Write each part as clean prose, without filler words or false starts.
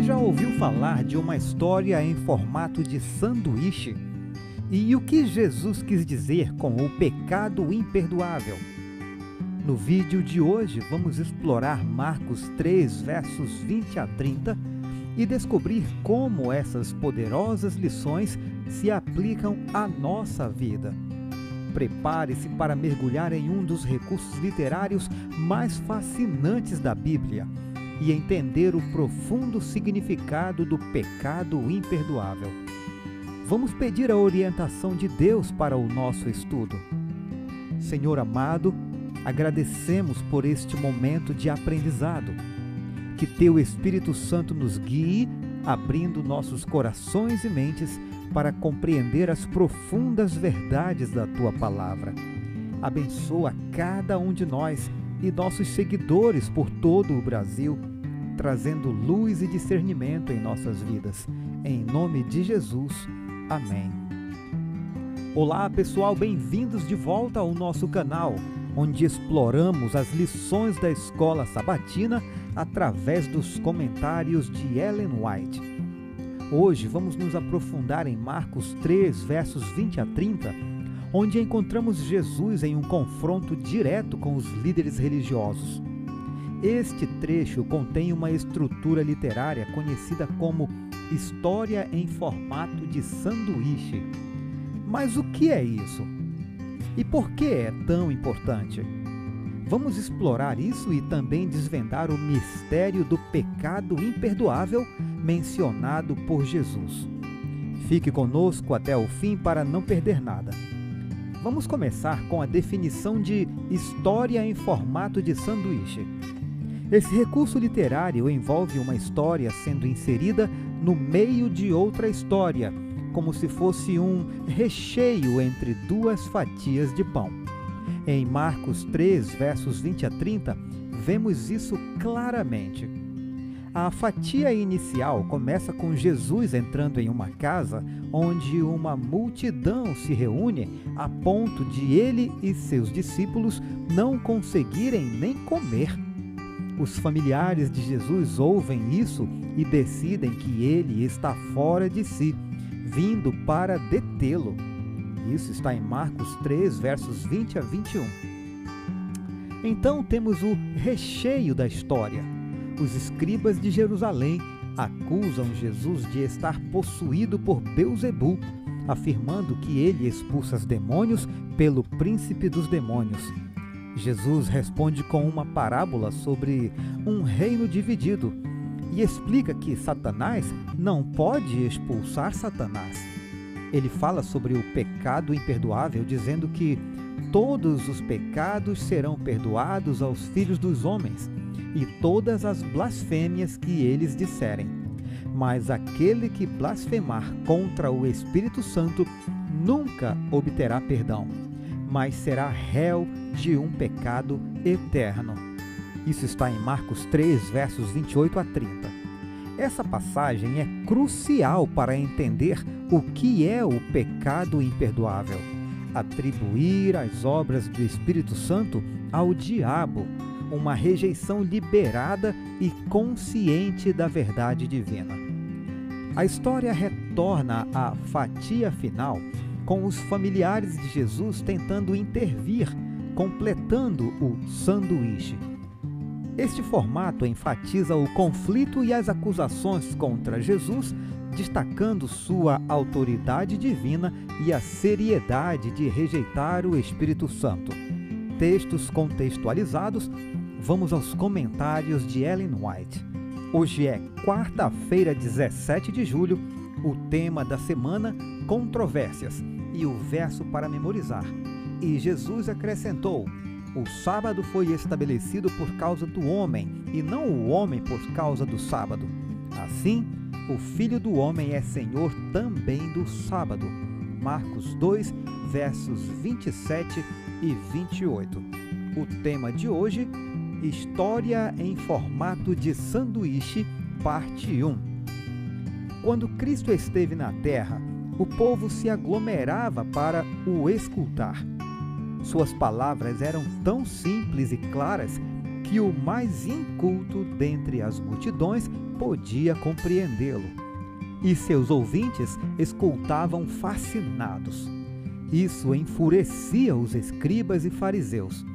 já ouviu falar de uma história em formato de sanduíche? E o que Jesus quis dizer com o pecado imperdoável? No vídeo de hoje vamos explorar Marcos 3, versos 20 a 30 e descobrir como essas poderosas lições se aplicam à nossa vida. Prepare-se para mergulhar em um dos recursos literários mais fascinantes da Bíblia e entender o profundo significado do pecado imperdoável. Vamos pedir a orientação de Deus para o nosso estudo. Senhor amado, agradecemos por este momento de aprendizado. Que Teu Espírito Santo nos guie, abrindo nossos corações e mentes para compreender as profundas verdades da Tua Palavra. Abençoa cada um de nós e nossos seguidores por todo o Brasil, trazendo luz e discernimento em nossas vidas. Em nome de Jesus. Amém. Olá, pessoal, bem-vindos de volta ao nosso canal, onde exploramos as lições da Escola Sabatina através dos comentários de Ellen White. Hoje vamos nos aprofundar em Marcos 3, versos 20 a 30, onde encontramos Jesus em um confronto direto com os líderes religiosos. Este trecho contém uma estrutura literária conhecida como história em formato de sanduíche. Mas o que é isso? E por que é tão importante? Vamos explorar isso e também desvendar o mistério do pecado imperdoável mencionado por Jesus. Fique conosco até o fim para não perder nada. Vamos começar com a definição de história em formato de sanduíche. Esse recurso literário envolve uma história sendo inserida no meio de outra história, como se fosse um recheio entre duas fatias de pão. Em Marcos 3, versos 20 a 30, vemos isso claramente. A fatia inicial começa com Jesus entrando em uma casa onde uma multidão se reúne a ponto de ele e seus discípulos não conseguirem nem comer. Os familiares de Jesus ouvem isso e decidem que ele está fora de si, vindo para detê-lo. Isso está em Marcos 3, versos 20 a 21. Então temos o recheio da história. Os escribas de Jerusalém acusam Jesus de estar possuído por Beelzebu, afirmando que ele expulsa os demônios pelo príncipe dos demônios. Jesus responde com uma parábola sobre um reino dividido e explica que Satanás não pode expulsar Satanás. Ele fala sobre o pecado imperdoável, dizendo que todos os pecados serão perdoados aos filhos dos homens e todas as blasfêmias que eles disserem. Mas aquele que blasfemar contra o Espírito Santo nunca obterá perdão, mas será réu de um pecado eterno. Isso está em Marcos 3, versos 28 a 30. Essa passagem é crucial para entender o que é o pecado imperdoável. Atribuir as obras do Espírito Santo ao diabo, uma rejeição liberada e consciente da verdade divina. A história retorna à fatia final, com os familiares de Jesus tentando intervir, completando o sanduíche. Este formato enfatiza o conflito e as acusações contra Jesus, destacando sua autoridade divina e a seriedade de rejeitar o Espírito Santo. Textos contextualizados, vamos aos comentários de Ellen White. Hoje é quarta-feira, 17 de julho, o tema da semana, controvérsias, e o verso para memorizar. E Jesus acrescentou: o sábado foi estabelecido por causa do homem, e não o homem por causa do sábado. Assim, o Filho do Homem é Senhor também do sábado. Marcos 2, versos 27 e 28. O tema de hoje, história em formato de sanduíche, parte 1. Quando Cristo esteve na terra, o povo se aglomerava para o escutar. Suas palavras eram tão simples e claras que o mais inculto dentre as multidões podia compreendê-lo. E seus ouvintes escutavam fascinados. Isso enfurecia os escribas e fariseus.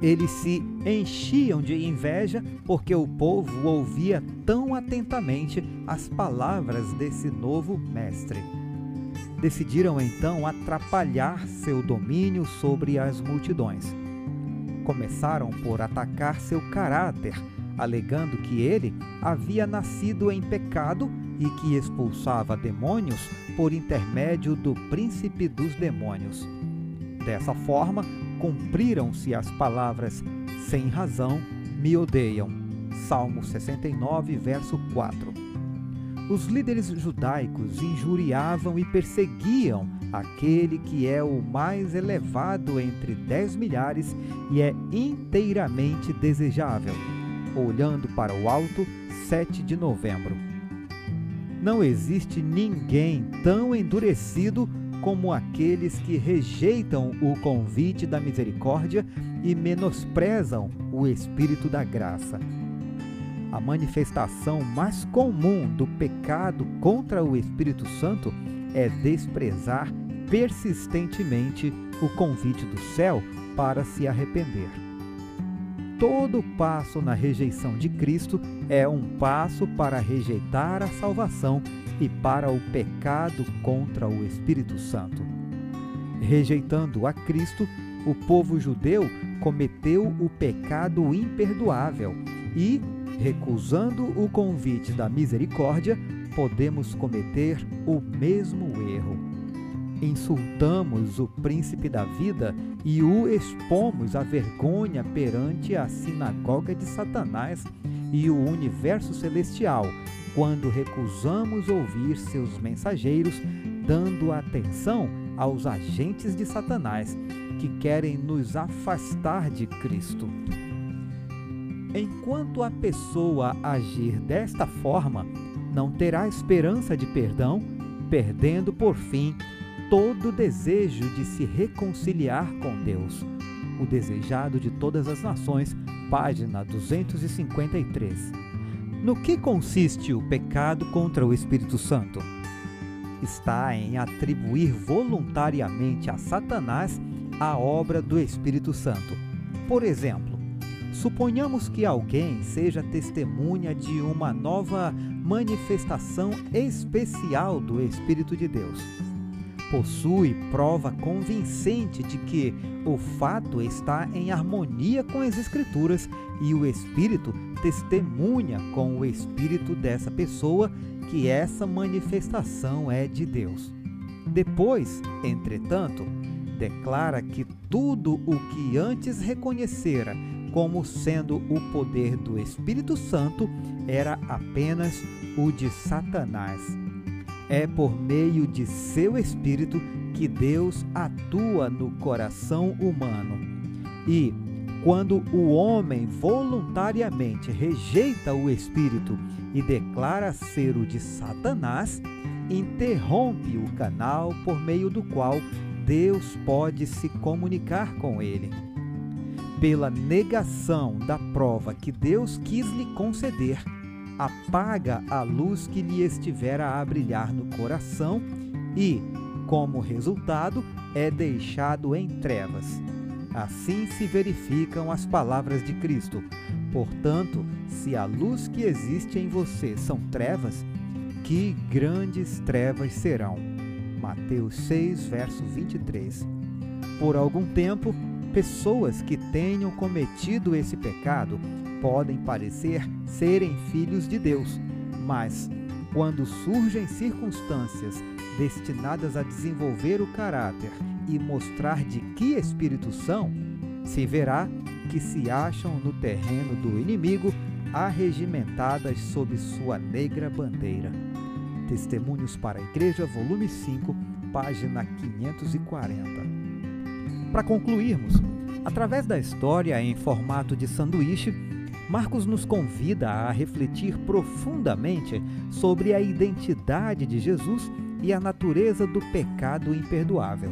Eles se enchiam de inveja porque o povo ouvia tão atentamente as palavras desse novo mestre. Decidiram então atrapalhar seu domínio sobre as multidões. Começaram por atacar seu caráter, alegando que ele havia nascido em pecado e que expulsava demônios por intermédio do príncipe dos demônios. Dessa forma, cumpriram-se as palavras: sem razão me odeiam. Salmo 69, verso 4. Os líderes judaicos injuriavam e perseguiam aquele que é o mais elevado entre 10 milhares e é inteiramente desejável. Olhando para o alto, 7 de novembro. Não existe ninguém tão endurecido como aqueles que rejeitam o convite da misericórdia e menosprezam o Espírito da graça. A manifestação mais comum do pecado contra o Espírito Santo é desprezar persistentemente o convite do céu para se arrepender. Todo passo na rejeição de Cristo é um passo para rejeitar a salvação e para o pecado contra o Espírito Santo. Rejeitando a Cristo, o povo judeu cometeu o pecado imperdoável e, recusando o convite da misericórdia, podemos cometer o mesmo erro. Insultamos o príncipe da vida e o expomos à vergonha perante a sinagoga de Satanás e o universo celestial, quando recusamos ouvir seus mensageiros, dando atenção aos agentes de Satanás, que querem nos afastar de Cristo. Enquanto a pessoa agir desta forma, não terá esperança de perdão, perdendo por fim todo o desejo de se reconciliar com Deus. O Desejado de Todas as Nações, página 253. No que consiste o pecado contra o Espírito Santo? Está em atribuir voluntariamente a Satanás a obra do Espírito Santo. Por exemplo, suponhamos que alguém seja testemunha de uma nova manifestação especial do Espírito de Deus. Possui prova convincente de que o fato está em harmonia com as Escrituras e o Espírito testemunha com o Espírito dessa pessoa que essa manifestação é de Deus. Depois, entretanto, declara que tudo o que antes reconhecera como sendo o poder do Espírito Santo era apenas o de Satanás. É por meio de seu Espírito que Deus atua no coração humano. E, quando o homem voluntariamente rejeita o Espírito e declara ser o de Satanás, interrompe o canal por meio do qual Deus pode se comunicar com ele. Pela negação da prova que Deus quis lhe conceder, apaga a luz que lhe estivera a brilhar no coração e, como resultado, é deixado em trevas. Assim se verificam as palavras de Cristo. Portanto, se a luz que existe em você são trevas, que grandes trevas serão. Mateus 6, verso 23. Por algum tempo, pessoas que tenham cometido esse pecado podem parecer serem filhos de Deus, mas quando surgem circunstâncias destinadas a desenvolver o caráter e mostrar de que espírito são, se verá que se acham no terreno do inimigo, arregimentadas sob sua negra bandeira. Testemunhos para a Igreja, volume 5, página 540. Para concluirmos, através da história em formato de sanduíche, Marcos nos convida a refletir profundamente sobre a identidade de Jesus e a natureza do pecado imperdoável.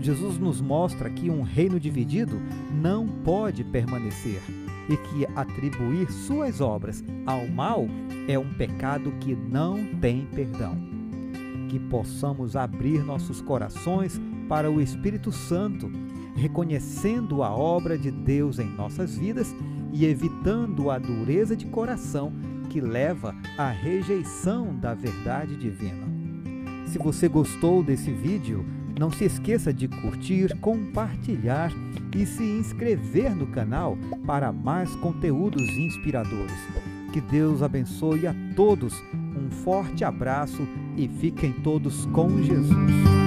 Jesus nos mostra que um reino dividido não pode permanecer e que atribuir suas obras ao mal é um pecado que não tem perdão. Que possamos abrir nossos corações para o Espírito Santo, reconhecendo a obra de Deus em nossas vidas e evitando a dureza de coração que leva à rejeição da verdade divina. Se você gostou desse vídeo, não se esqueça de curtir, compartilhar e se inscrever no canal para mais conteúdos inspiradores. Que Deus abençoe a todos, um forte abraço e fiquem todos com Jesus.